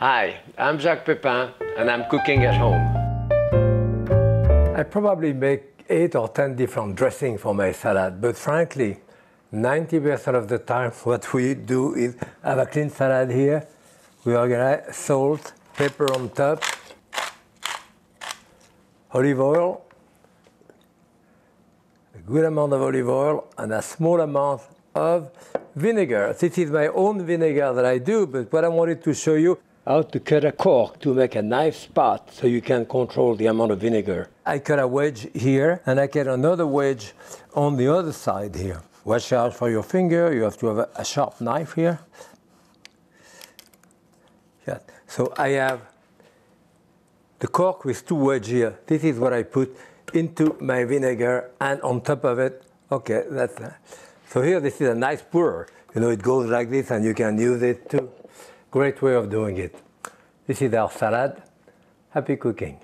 Hi, I'm Jacques Pepin and I'm cooking at home. I probably make 8 or 10 different dressings for my salad, but frankly, 90% of the time what we do is have a clean salad here. We organize salt, pepper on top, olive oil, a good amount of olive oil, and a small amount of vinegar. This is my own vinegar that I do, but what I wanted to show you how to cut a cork to make a nice spot so you can control the amount of vinegar. I cut a wedge here, and I cut another wedge on the other side here. Watch out for your finger, you have to have a sharp knife here. Yeah. So I have the cork with 2 wedges here. This is what I put into my vinegar, and on top of it, okay, that's that. So here, this is a nice pour. You know, it goes like this, and you can use it too. Great way of doing it. This is our salad. Happy cooking.